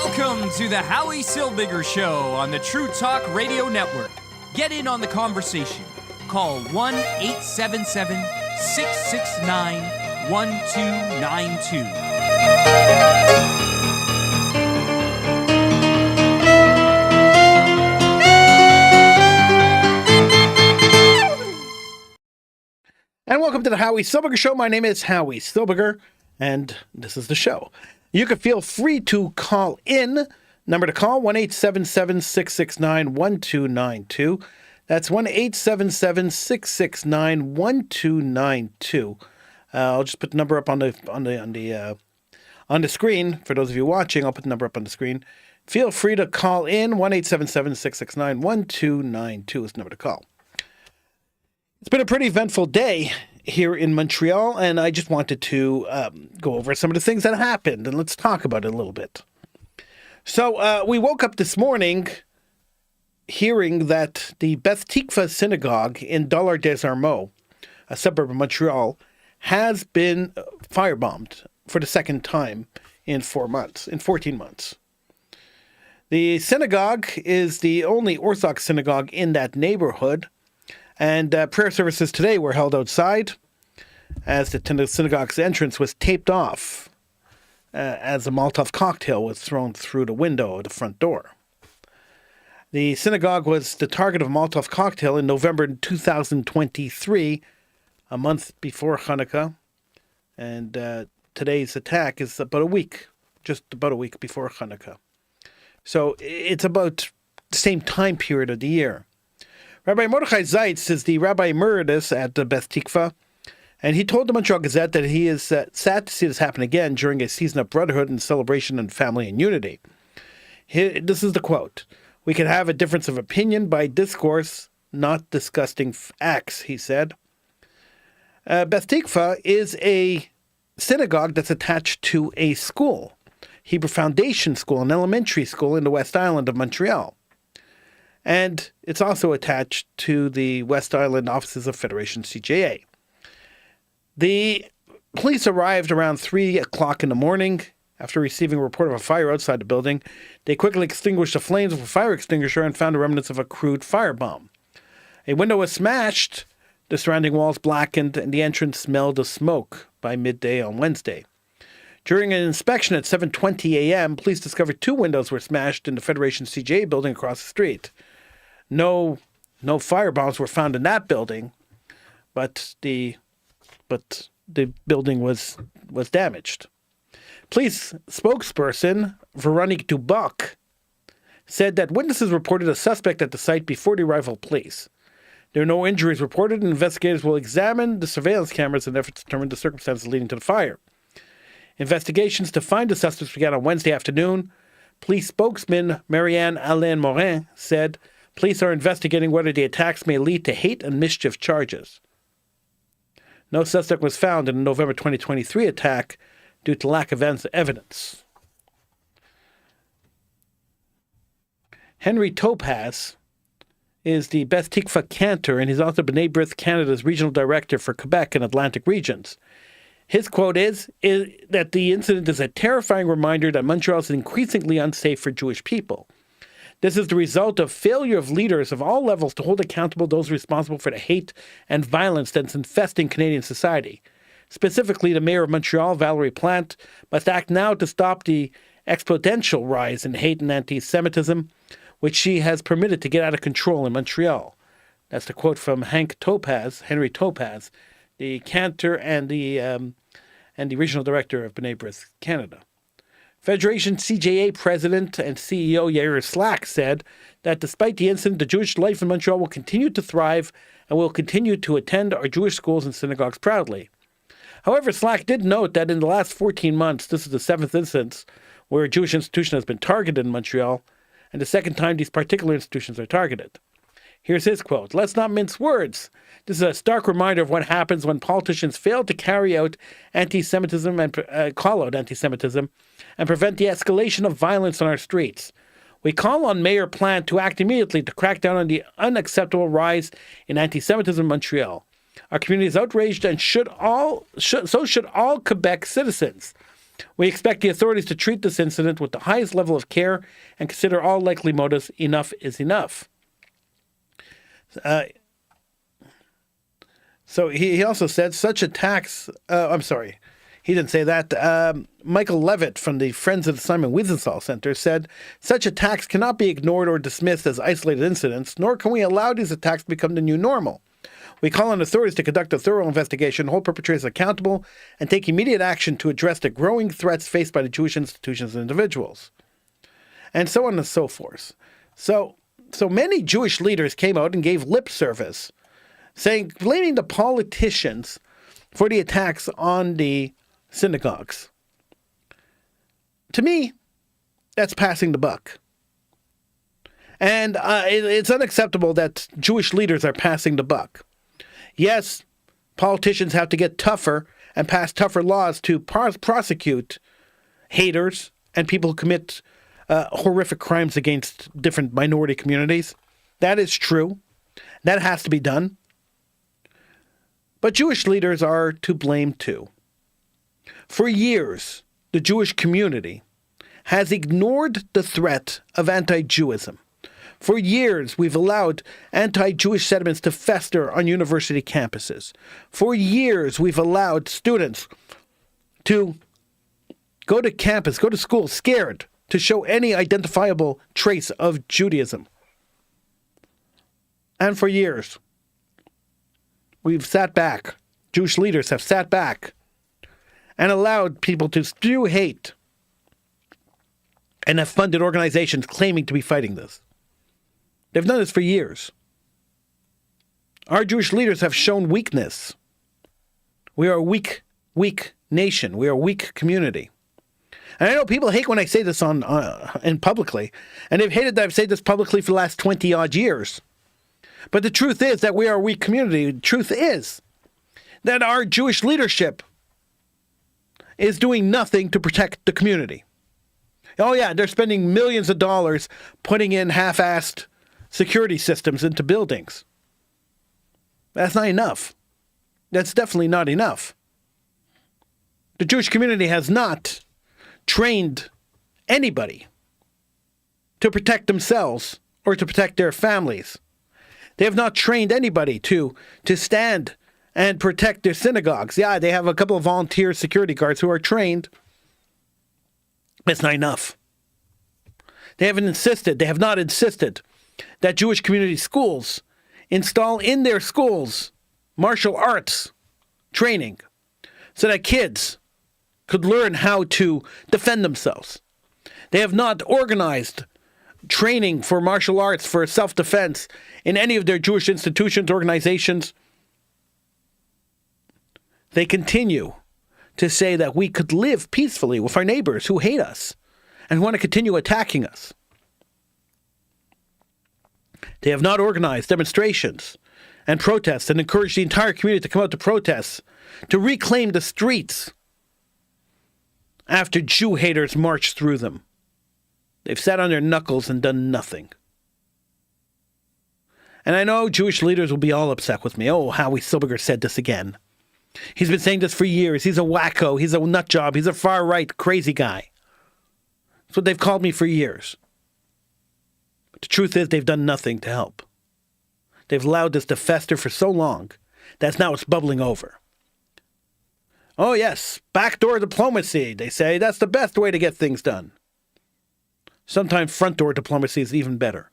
Welcome to the Howie Silbiger Show on the True Talk Radio Network. Get in on the conversation. Call 1-877-669-1292. And welcome to the Howie Silbiger Show. My name is Howie Silbiger, and this is the show. You can feel free to call in. Number to call, 1-877-669-1292. That's 1-877-669-1292. I'll just put the number up on the screen. For those of you watching, I'll put the number up on the screen. Feel free to call in. 1-877-669-1292 is the number to call. It's been a pretty eventful day here in Montreal, and I just wanted to go over some of the things that happened, and let's talk about it a little bit. So we woke up this morning hearing that the Beth Tikva synagogue in Dollard-des-Ormeaux, a suburb of Montreal, has been firebombed for the second time in 14 months. The synagogue is the only Orthodox synagogue in that neighborhood, and prayer services today were held outside as the synagogue's entrance was taped off as a Molotov cocktail was thrown through the window of the front door. The synagogue was the target of a Molotov cocktail in November 2023, a month before Hanukkah, and today's attack is just about a week before Hanukkah. So it's about the same time period of the year. Rabbi Mordechai Zeitz is the Rabbi Emeritus at Beth Tikva, and he told the Montreal Gazette that he is sad to see this happen again during a season of brotherhood and celebration and family and unity. This is the quote: "We can have a difference of opinion by discourse, not disgusting acts," he said. Beth Tikva is a synagogue that's attached to a school, Hebrew Foundation School, an elementary school in the West Island of Montreal. And it's also attached to the West Island offices of Federation CJA. The police arrived around 3 o'clock in the morning. After receiving a report of a fire outside the building, they quickly extinguished the flames with a fire extinguisher and found the remnants of a crude firebomb. A window was smashed, the surrounding walls blackened, and the entrance smelled of smoke by midday on Wednesday. During an inspection at 7:20 a.m., police discovered 2 windows were smashed in the Federation CJA building across the street. No firebombs were found in that building, but the building was damaged. Police spokesperson Veronique Duboc said that witnesses reported a suspect at the site before the arrival of police. There are no injuries reported, and investigators will examine the surveillance cameras in an effort to determine the circumstances leading to the fire. Investigations to find the suspects began on Wednesday afternoon. Police spokesman Marianne Alain Morin said police are investigating whether the attacks may lead to hate and mischief charges. No suspect was found in the November 2023 attack due to lack of evidence. Henry Topaz is the Beth Tikva cantor, and he's also B'nai B'rith Canada's regional director for Quebec and Atlantic regions. His quote is that the incident is a terrifying reminder that Montreal is increasingly unsafe for Jewish people. This is the result of failure of leaders of all levels to hold accountable those responsible for the hate and violence that's infesting Canadian society. Specifically, the mayor of Montreal, Valérie Plante, must act now to stop the exponential rise in hate and anti-Semitism, which she has permitted to get out of control in Montreal. That's the quote from Henry Topaz, the cantor and the regional director of B'nai B'rith Canada. Federation CJA President and CEO Yair Slack said that despite the incident, the Jewish life in Montreal will continue to thrive and will continue to attend our Jewish schools and synagogues proudly. However, Slack did note that in the last 14 months, this is the 7th instance where a Jewish institution has been targeted in Montreal, and the second time these particular institutions are targeted. Here's his quote: "Let's not mince words. This is a stark reminder of what happens when politicians fail to carry out anti-Semitism and call out anti-Semitism and prevent the escalation of violence on our streets. We call on Mayor Plante to act immediately to crack down on the unacceptable rise in anti-Semitism in Montreal. Our community is outraged, and so should all Quebec citizens. We expect the authorities to treat this incident with the highest level of care and consider all likely motives. Enough is enough. So he also said such attacks. I'm sorry. He didn't say that. Michael Levitt from the Friends of the Simon Wiesenthal Center said, such attacks cannot be ignored or dismissed as isolated incidents, nor can we allow these attacks to become the new normal. We call on authorities to conduct a thorough investigation, hold perpetrators accountable, and take immediate action to address the growing threats faced by the Jewish institutions and individuals. And so on and so forth. So many Jewish leaders came out and gave lip service, blaming the politicians for the attacks on the synagogues. To me, that's passing the buck. And it's unacceptable that Jewish leaders are passing the buck. Yes, politicians have to get tougher and pass tougher laws to prosecute haters and people who commit horrific crimes against different minority communities. That is true. That has to be done. But Jewish leaders are to blame too. For years, the Jewish community has ignored the threat of anti-Jewism. For years, we've allowed anti-Jewish sentiments to fester on university campuses. For years, we've allowed students to go to campus, go to school scared to show any identifiable trace of Judaism. And for years, we've sat back, Jewish leaders have sat back and allowed people to spew hate and have funded organizations claiming to be fighting this. They've done this for years. Our Jewish leaders have shown weakness. We are a weak nation. We are a weak community. And I know people hate when I say this in publicly, and they've hated that I've said this publicly for the last 20-odd years. But the truth is that we are a weak community. The truth is that our Jewish leadership is doing nothing to protect the community. Oh yeah, they're spending millions of dollars putting in half-assed security systems into buildings. That's not enough. That's definitely not enough. The Jewish community has not trained anybody to protect themselves or to protect their families. They have not trained anybody to stand and protect their synagogues. Yeah, they have a couple of volunteer security guards who are trained. It's not enough. They have not insisted that Jewish community schools install in their schools martial arts training so that kids could learn how to defend themselves. They have not organized training for martial arts for self-defense in any of their Jewish institutions, organizations. They continue to say that we could live peacefully with our neighbors who hate us and want to continue attacking us. They have not organized demonstrations and protests and encouraged the entire community to come out to protests, to reclaim the streets after Jew haters marched through them. They've sat on their knuckles and done nothing. And I know Jewish leaders will be all upset with me. Oh, Howie Silbiger said this again. He's been saying this for years. He's a wacko. He's a nut job. He's a far-right crazy guy. That's what they've called me for years. But the truth is they've done nothing to help. They've allowed this to fester for so long that now it's bubbling over. Oh yes, backdoor diplomacy, they say. That's the best way to get things done. Sometimes front door diplomacy is even better.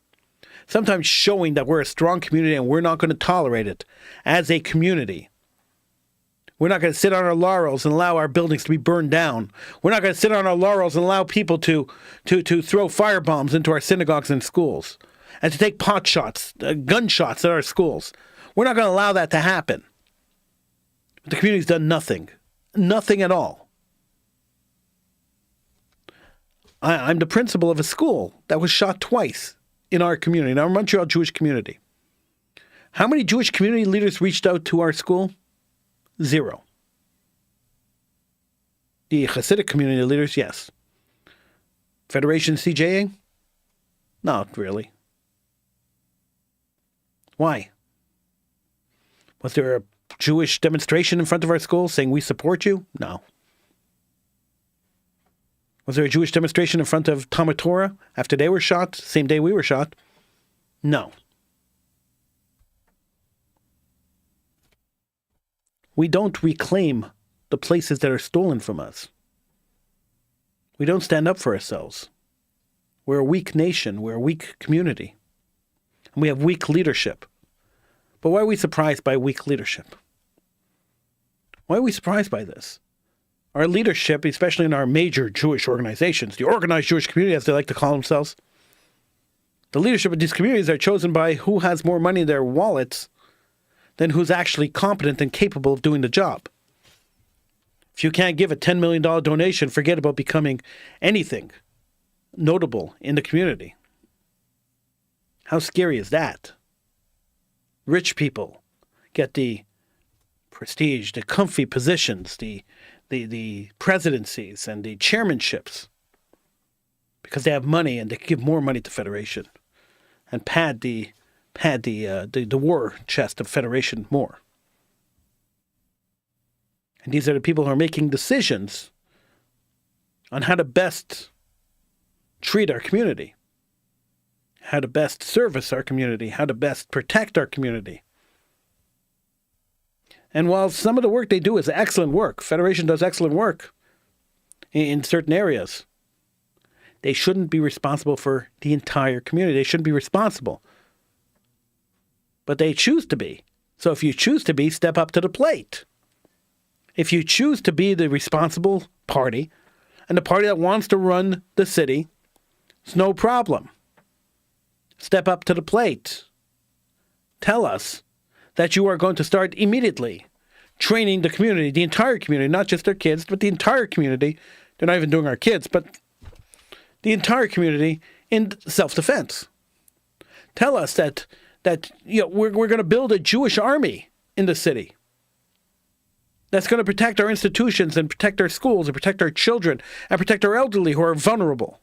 Sometimes showing that we're a strong community and we're not going to tolerate it as a community. We're not going to sit on our laurels and allow our buildings to be burned down. We're not going to sit on our laurels and allow people to throw firebombs into our synagogues and schools and to take pot shots, gunshots at our schools. We're not going to allow that to happen. But the community's done nothing. Nothing at all. I'm the principal of a school that was shot twice in our community, in our Montreal Jewish community. How many Jewish community leaders reached out to our school? 0. The Hasidic community leaders, yes. Federation CJA? Not really. Why? Was there a Jewish demonstration in front of our school saying we support you? No. Was there a Jewish demonstration in front of Talmud Torah after they were shot, same day we were shot? No. We don't reclaim the places that are stolen from us. We don't stand up for ourselves. We're a weak nation. We're a weak community. And we have weak leadership. But why are we surprised by weak leadership? Why are we surprised by this? Our leadership, especially in our major Jewish organizations, the organized Jewish community, as they like to call themselves, the leadership of these communities are chosen by who has more money in their wallets than who's actually competent and capable of doing the job. If you can't give a $10 million donation, forget about becoming anything notable in the community. How scary is that? Rich people get the prestige, the comfy positions, the presidencies and the chairmanships because they have money and they give more money to Federation and pad the war chest of Federation more. And these are the people who are making decisions on how to best treat our community, how to best service our community, how to best protect our community. And while some of the work they do is excellent work, Federation does excellent work in certain areas, they shouldn't be responsible for the entire community. They shouldn't be responsible. But they choose to be. So if you choose to be, step up to the plate. If you choose to be the responsible party and the party that wants to run the city, it's no problem. Step up to the plate. Tell us that you are going to start immediately training the community, the entire community, not just their kids, but the entire community. They're not even doing our kids, but the entire community in self-defense. Tell us that we're going to build a Jewish army in the city that's going to protect our institutions and protect our schools and protect our children and protect our elderly who are vulnerable.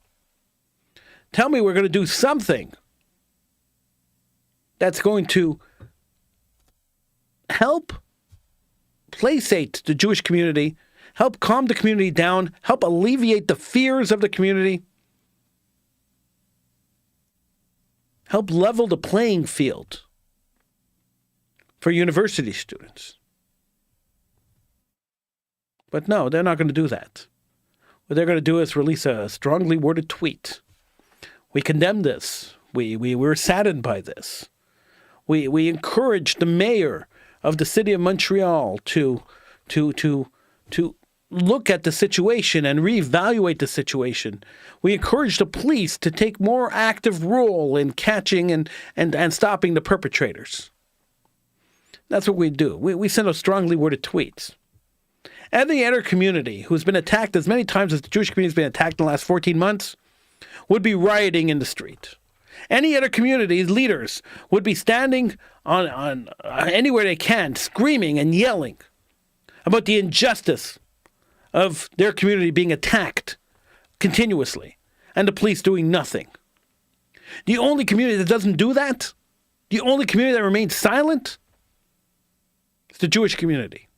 Tell me we're going to do something that's going to help placate the Jewish community, help calm the community down, help alleviate the fears of the community, help level the playing field for university students. But no, they're not going to do that. What they're going to do is release a strongly worded tweet. We condemn this. We're saddened by this. We encourage the mayor of the city of Montreal to look at the situation and reevaluate the situation. We encourage the police to take more active role in catching and stopping the perpetrators. That's what we do. We send out strongly worded tweets. Any other community who's been attacked as many times as the Jewish community has been attacked in the last 14 months would be rioting in the street. Any other community's leaders would be standing on anywhere they can, screaming and yelling about the injustice of their community being attacked continuously and the police doing nothing. The only community that doesn't do that, the only community that remains silent, is the Jewish community.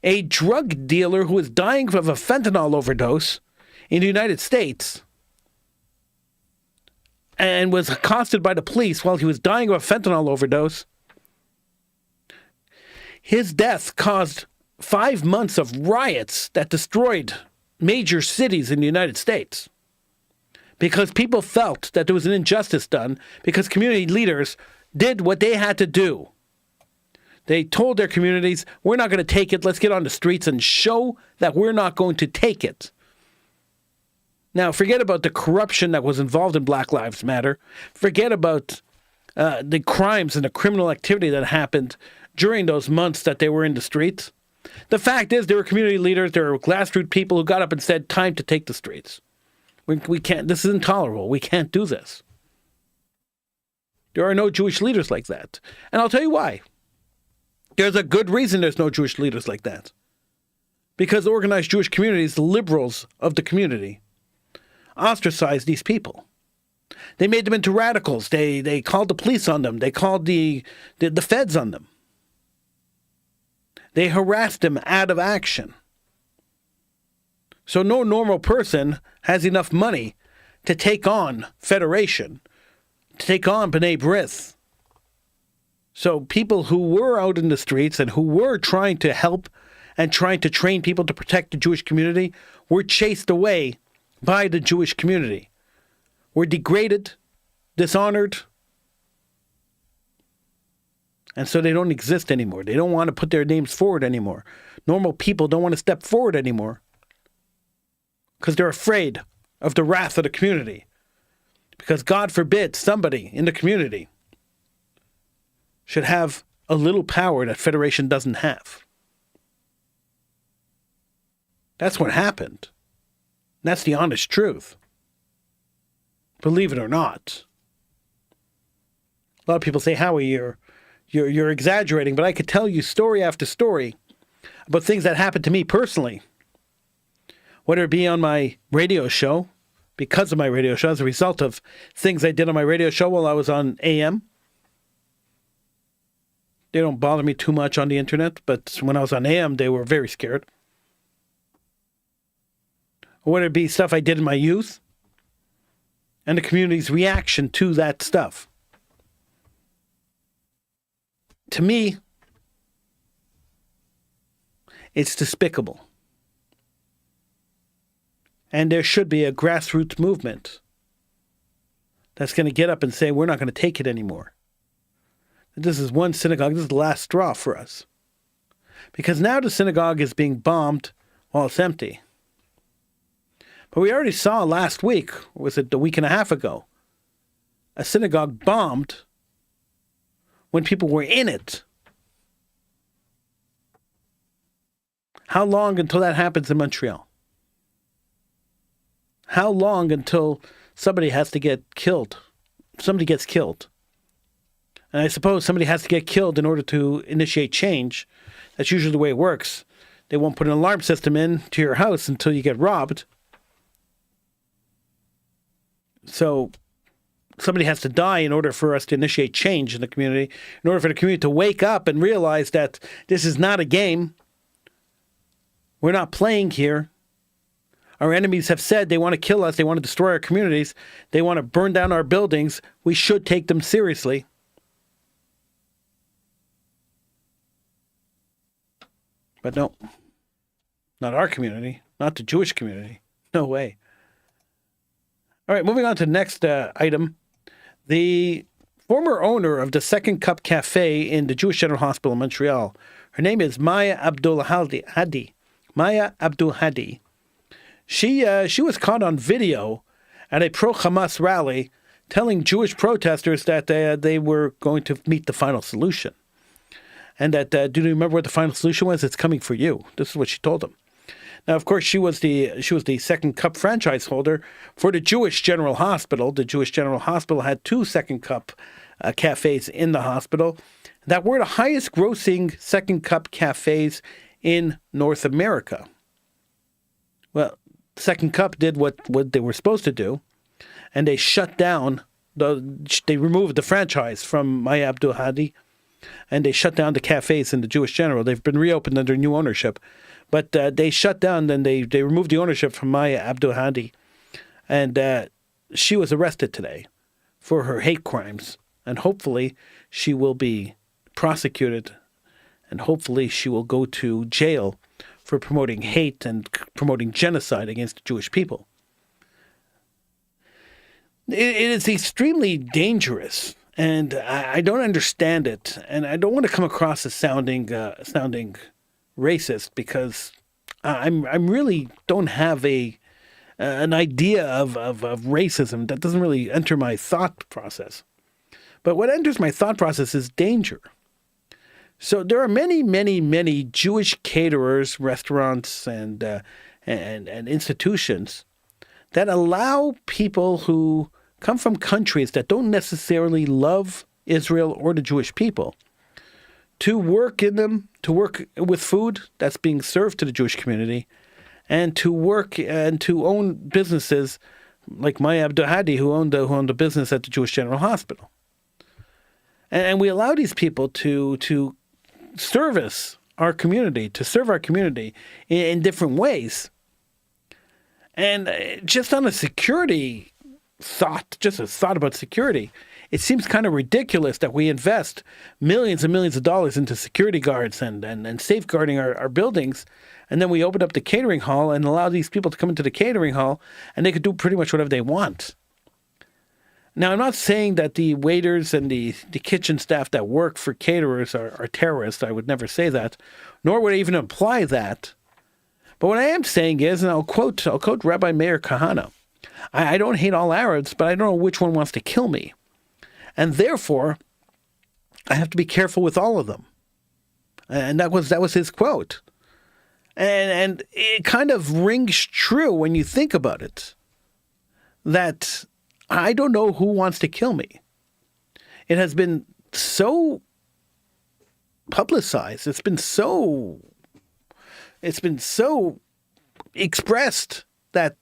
A drug dealer who is dying of a fentanyl overdose in the United States and was accosted by the police while he was dying of a fentanyl overdose, his death caused 5 months of riots that destroyed major cities in the United States because people felt that there was an injustice done because community leaders did what they had to do. They told their communities, we're not going to take it. Let's get on the streets and show that we're not going to take it. Now, forget about the corruption that was involved in Black Lives Matter. Forget about the crimes and the criminal activity that happened during those months that they were in the streets. The fact is, there were community leaders, there were grassroots people who got up and said, time to take the streets. We can't, this is intolerable. We can't do this. There are no Jewish leaders like that. And I'll tell you why. There's a good reason there's no Jewish leaders like that. Because organized Jewish communities, the liberals of the community, ostracized these people. They made them into radicals. They called the police on them. They called the feds on them. They harassed them out of action. So no normal person has enough money to take on Federation, to take on B'nai B'rith. So people who were out in the streets and who were trying to help and trying to train people to protect the Jewish community were chased away by the Jewish community, were degraded, dishonored, and so they don't exist anymore. They don't want to put their names forward anymore. Normal people don't want to step forward anymore because they're afraid of the wrath of the community. Because God forbid somebody in the community should have a little power that Federation doesn't have. That's what happened. That's the honest truth. Believe it or not. A lot of people say, Howie, you're exaggerating, but I could tell you story after story about things that happened to me personally. Whether it be on my radio show, because of my radio show, as a result of things I did on my radio show while I was on AM. They don't bother me too much on the internet, but when I was on AM, they were very scared. Or whether it be stuff I did in my youth and the community's reaction to that stuff. To me, it's despicable. And there should be a grassroots movement that's going to get up and say, we're not going to take it anymore. This is one synagogue. This is the last straw for us. Because now the synagogue is being bombed while it's empty. But we already saw last week, or was it a week and a half ago, a synagogue bombed when people were in it. How long until that happens in Montreal? How long until somebody has to get killed? Somebody gets killed. And I suppose somebody has to get killed in order to initiate change. That's usually the way it works. They won't put an alarm system in to your house until you get robbed. So somebody has to die in order for us to initiate change in the community, in order for the community to wake up and realize that this is not a game. We're not playing here. Our enemies have said they want to kill us. They want to destroy our communities. They want to burn down our buildings. We should take them seriously. But no, not our community, not the Jewish community. No way. All right, moving on to the next item. The former owner of the Second Cup Cafe in the Jewish General Hospital in Montreal, her name is Maya Abdul Hadi. Maya Abdul Hadi. She was caught on video at a pro-Hamas rally telling Jewish protesters that they were going to meet the final solution. And that, do you remember what the final solution was? It's coming for you. This is what she told them. Now, of course, she was the Second Cup franchise holder for the Jewish General Hospital. The Jewish General Hospital had two Second Cup cafes in the hospital that were the highest grossing Second Cup cafes in North America. Well, Second Cup did what they were supposed to do, and they shut down, they removed the franchise from Maya Abdul Hadi, and they shut down the cafes in the Jewish General. They've been reopened under new ownership. But they shut down, then they removed the ownership from Maya Abdul Hadi. And she was arrested today for her hate crimes. And hopefully she will be prosecuted. And hopefully she will go to jail for promoting hate and promoting genocide against the Jewish people. It is extremely dangerous. And I don't understand it. And I don't want to come across as sounding racist, because I'm really don't have an idea of racism. That doesn't really enter my thought process. But what enters my thought process is danger. So there are many Jewish caterers, restaurants, and institutions that allow people who come from countries that don't necessarily love Israel or the Jewish people to work in them, to work with food that's being served to the Jewish community, and to work and to own businesses like Maya Abdul Hadi, who owned a business at the Jewish General Hospital. And we allow these people to service our community, to serve our community in different ways. And just on a security thought, just a thought about security, it seems kind of ridiculous that we invest millions and millions of dollars into security guards and safeguarding our buildings, and then we open up the catering hall and allow these people to come into the catering hall, and they could do pretty much whatever they want. Now, I'm not saying that the waiters and the kitchen staff that work for caterers are terrorists. I would never say that, nor would I even imply that. But what I am saying is, and I'll quote Rabbi Meir Kahana, I don't hate all Arabs, but I don't know which one wants to kill me. And therefore, I have to be careful with all of them. And that was his quote. And it kind of rings true when you think about it, that I don't know who wants to kill me. It has been so publicized. It's been so expressed that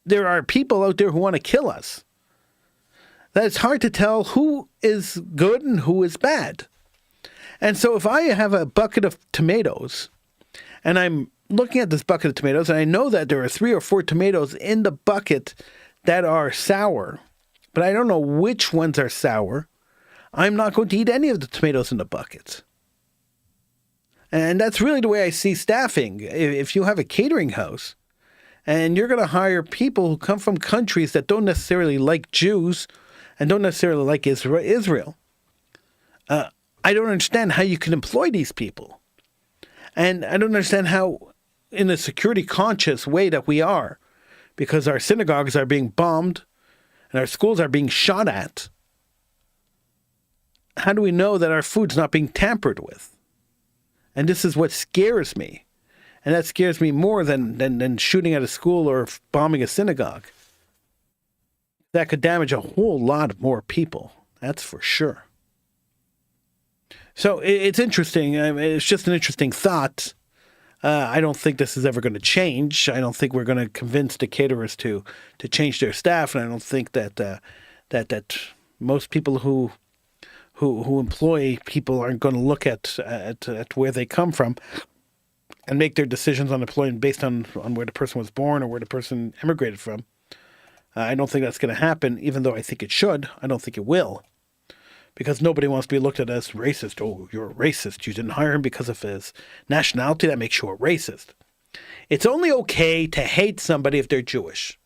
there are people out there who want to kill us, that it's hard to tell who is good and who is bad. And so if I have a bucket of tomatoes and I'm looking at this bucket of tomatoes and I know that there are 3 or 4 tomatoes in the bucket that are sour, but I don't know which ones are sour, I'm not going to eat any of the tomatoes in the bucket. And that's really the way I see staffing. If you have a catering house and you're going to hire people who come from countries that don't necessarily like Jews and don't necessarily like Israel, I don't understand how you can employ these people. And I don't understand how, in a security-conscious way that we are, because our synagogues are being bombed and our schools are being shot at, how do we know that our food's not being tampered with? And this is what scares me. And that scares me more than shooting at a school or bombing a synagogue. That could damage a whole lot more people. That's for sure. So it's interesting. I mean, it's just an interesting thought. I don't think this is ever going to change. I don't think we're going to convince the caterers to change their staff, and I don't think that most people who employ people aren't going to look at where they come from and make their decisions on employment based on where the person was born or where the person immigrated from. I don't think that's going to happen, even though I think it should. I don't think it will. Because nobody wants to be looked at as racist. Oh, you're a racist. You didn't hire him because of his nationality. That makes you a racist. It's only okay to hate somebody if they're Jewish.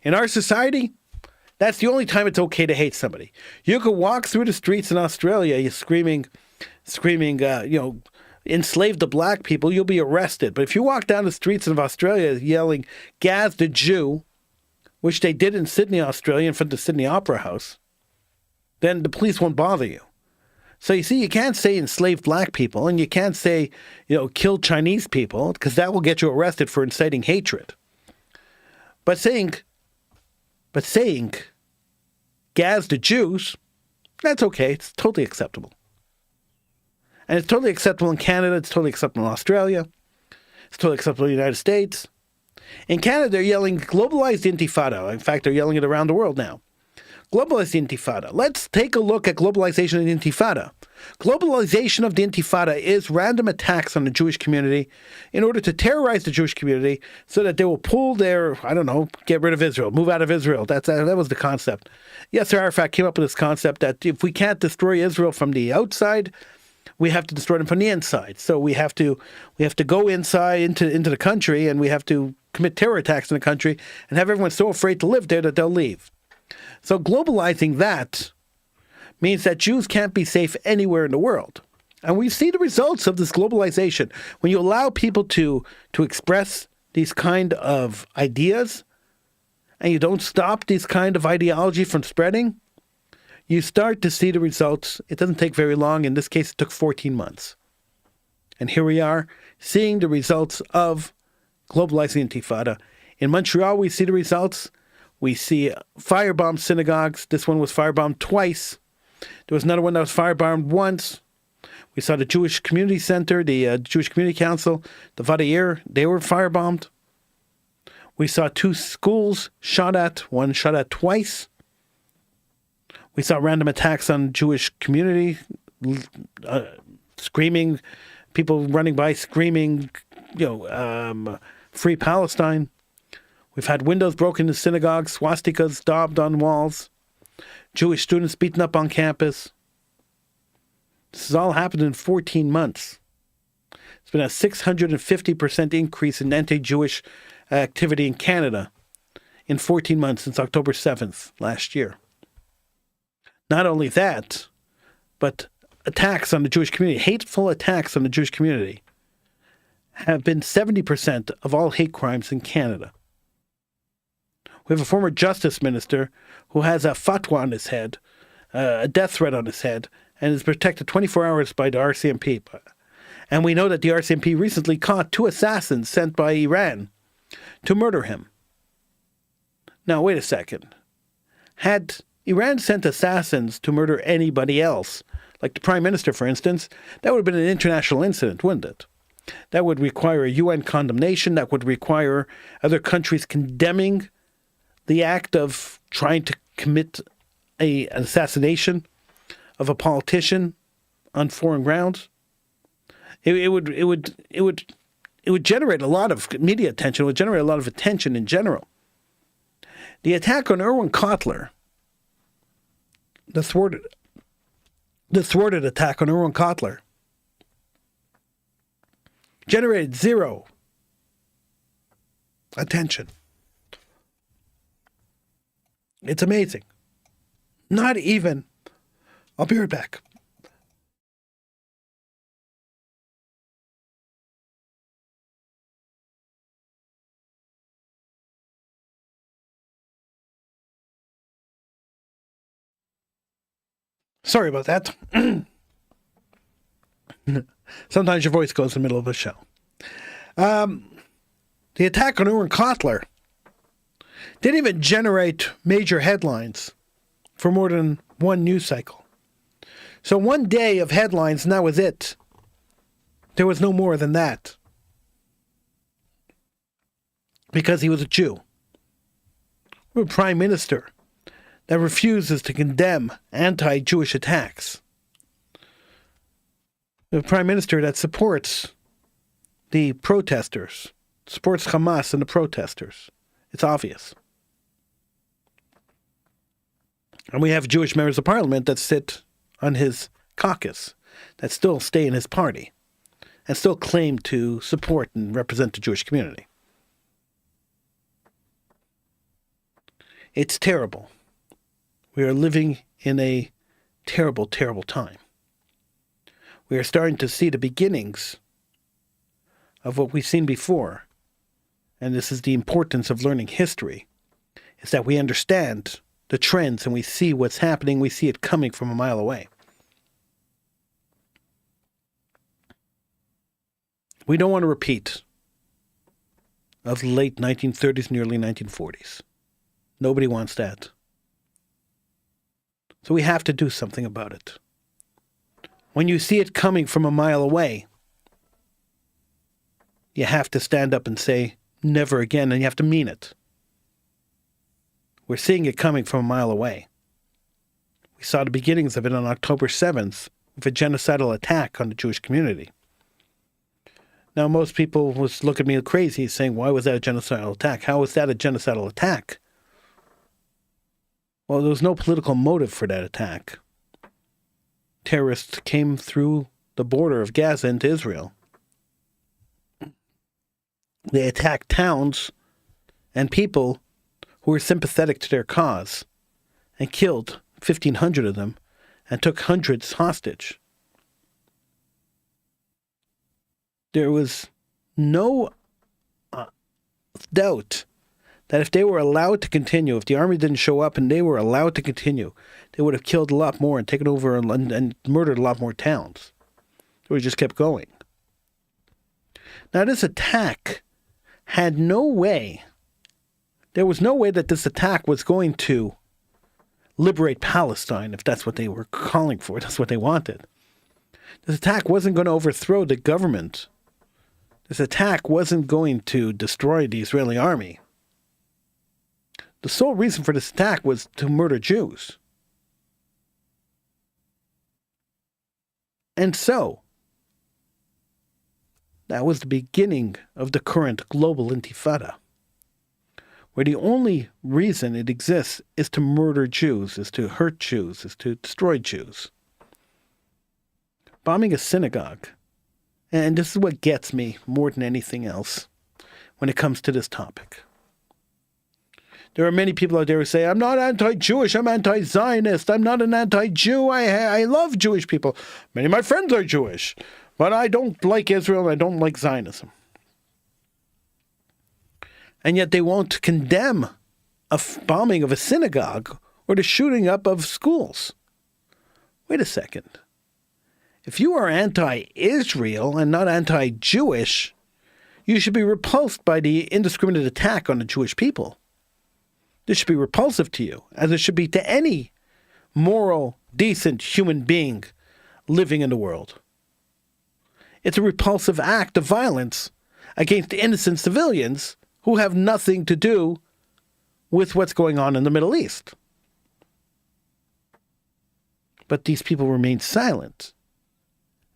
In our society, that's the only time it's okay to hate somebody. You could walk through the streets in Australia, you're screaming, enslave the black people, you'll be arrested. But if you walk down the streets of Australia yelling, Gaz the Jew, which they did in Sydney, Australia, in front of the Sydney Opera House, then the police won't bother you. So you see, you can't say enslave black people, and you can't say, kill Chinese people, because that will get you arrested for inciting hatred. But saying, Gaz the Jews, that's okay. It's totally acceptable. And it's totally acceptable in Canada. It's totally acceptable in Australia. It's totally acceptable in the United States. In Canada, they're yelling, globalize the Intifada. In fact, they're yelling it around the world now. Globalize the Intifada. Let's take a look at globalization of the Intifada. Globalization of the Intifada is random attacks on the Jewish community in order to terrorize the Jewish community so that they will pull their, get rid of Israel, move out of Israel. That was the concept. Yasser Arafat came up with this concept that if we can't destroy Israel from the outside, we have to destroy them from the inside. So we have to go inside into the country, and we have to commit terror attacks in the country and have everyone so afraid to live there that they'll leave. So globalizing that means that Jews can't be safe anywhere in the world. And we see the results of this globalization. When you allow people to express these kind of ideas and you don't stop these kind of ideology from spreading, you start to see the results. It doesn't take very long. In this case, it took 14 months. And here we are seeing the results of globalizing Intifada. In Montreal, we see the results. We see firebombed synagogues. This one was firebombed twice. There was another one that was firebombed once. We saw the Jewish Community Center, the Jewish Community Council, the Vadair, they were firebombed. We saw 2 schools shot at, one shot at twice. We saw random attacks on Jewish community, screaming, people running by screaming, free Palestine. We've had windows broken in synagogues, swastikas daubed on walls, Jewish students beaten up on campus. This has all happened in 14 months. It's been a 650% increase in anti-Jewish activity in Canada in 14 months since October 7th last year. Not only that, but attacks on the Jewish community, hateful attacks on the Jewish community, have been 70% of all hate crimes in Canada. We have a former justice minister who has a fatwa on his head, a death threat on his head, and is protected 24 hours by the RCMP. And we know that the RCMP recently caught 2 assassins sent by Iran to murder him. Now, wait a second. Had Iran sent assassins to murder anybody else, like the Prime Minister, for instance, that would have been an international incident, wouldn't it? That would require a UN condemnation. That would require other countries condemning the act of trying to commit an assassination of a politician on foreign grounds. It would generate a lot of media attention. It would generate a lot of attention in general. The attack on Erwin Kotler, the thwarted attack on Erwin Kotler, generated zero attention. It's amazing. Not even. I'll be right back. Sorry about that. Sometimes your voice goes in the middle of a show. The attack on Erwin Kotler didn't even generate major headlines for more than one news cycle. So one day of headlines, and that was it. There was no more than that. Because he was a Jew. We're a prime minister that refuses to condemn anti-Jewish attacks. A prime minister that supports the protesters, supports Hamas and the protesters. It's obvious. And we have Jewish members of parliament that sit on his caucus, that still stay in his party, and still claim to support and represent the Jewish community. It's terrible. We are living in a terrible, terrible time. We are starting to see the beginnings of what we've seen before. And this is the importance of learning history, is that we understand the trends and we see what's happening. We see it coming from a mile away. We don't want to repeat of the late 1930s and early 1940s. Nobody wants that. So we have to do something about it. When you see it coming from a mile away, you have to stand up and say, never again, and you have to mean it. We're seeing it coming from a mile away. We saw the beginnings of it on October 7th with a genocidal attack on the Jewish community. Now, most people would look at me crazy saying, why was that a genocidal attack? How was that a genocidal attack? Well, there was no political motive for that attack. Terrorists came through the border of Gaza into Israel. They attacked towns and people who were sympathetic to their cause and killed 1,500 of them and took hundreds hostage. There was no doubt that if they were allowed to continue, if the army didn't show up and they were allowed to continue, they would have killed a lot more and taken over and murdered a lot more towns. They would have just kept going. Now, this attack had no way, there was no way that this attack was going to liberate Palestine, if that's what they were calling for, that's what they wanted. This attack wasn't going to overthrow the government. This attack wasn't going to destroy the Israeli army. The sole reason for this attack was to murder Jews. And so, that was the beginning of the current global intifada. where the only reason it exists is to murder Jews, is to hurt Jews, is to destroy Jews. Bombing a synagogue. And this is what gets me more than anything else when it comes to this topic. There are many people out there who say, I'm not anti-Jewish, I'm anti-Zionist, I'm not an anti-Jew, I love Jewish people. Many of my friends are Jewish, but I don't like Israel and I don't like Zionism. And yet they won't condemn a bombing of a synagogue or the shooting up of schools. Wait a second. If you are anti-Israel and not anti-Jewish, you should be repulsed by the indiscriminate attack on the Jewish people. This should be repulsive to you, as it should be to any moral, decent human being living in the world. It's a repulsive act of violence against innocent civilians who have nothing to do with what's going on in the Middle East. But these people remain silent.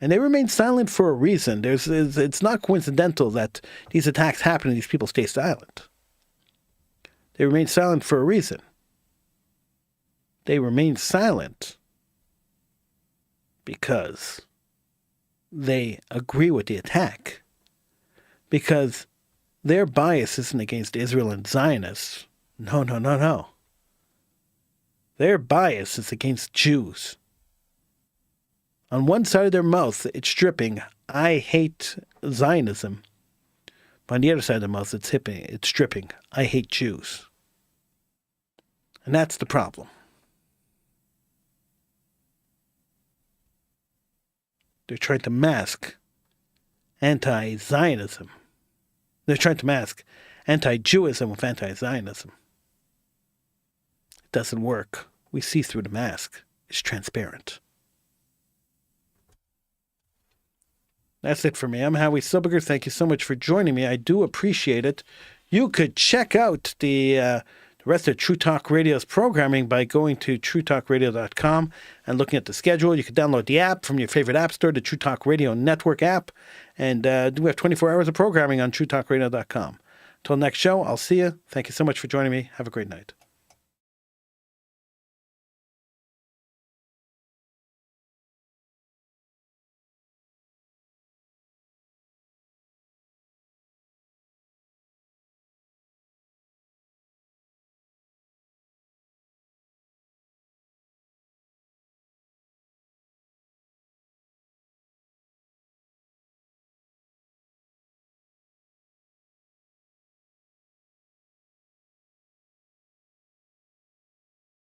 And they remain silent for a reason. It's not coincidental that these attacks happen and these people stay silent. They remain silent for a reason. They remain silent because they agree with the attack. Because their bias isn't against Israel and Zionists. No. Their bias is against Jews. On one side of their mouth, it's dripping, I hate Zionism. But on the other side of their mouth, it's dripping, I hate Jews. And that's the problem. They're trying to mask anti-Zionism. They're trying to mask anti-Jewism with anti-Zionism. It doesn't work. We see through the mask. It's transparent. That's it for me. I'm Howie Silbiger. Thank you so much for joining me. I do appreciate it. You could check out the rest of True Talk Radio's programming by going to truetalkradio.com and looking at the schedule. You can download the app from your favorite app store, the True Talk Radio Network app. And we have 24 hours of programming on truetalkradio.com. Until next show, I'll see you. Thank you so much for joining me. Have a great night.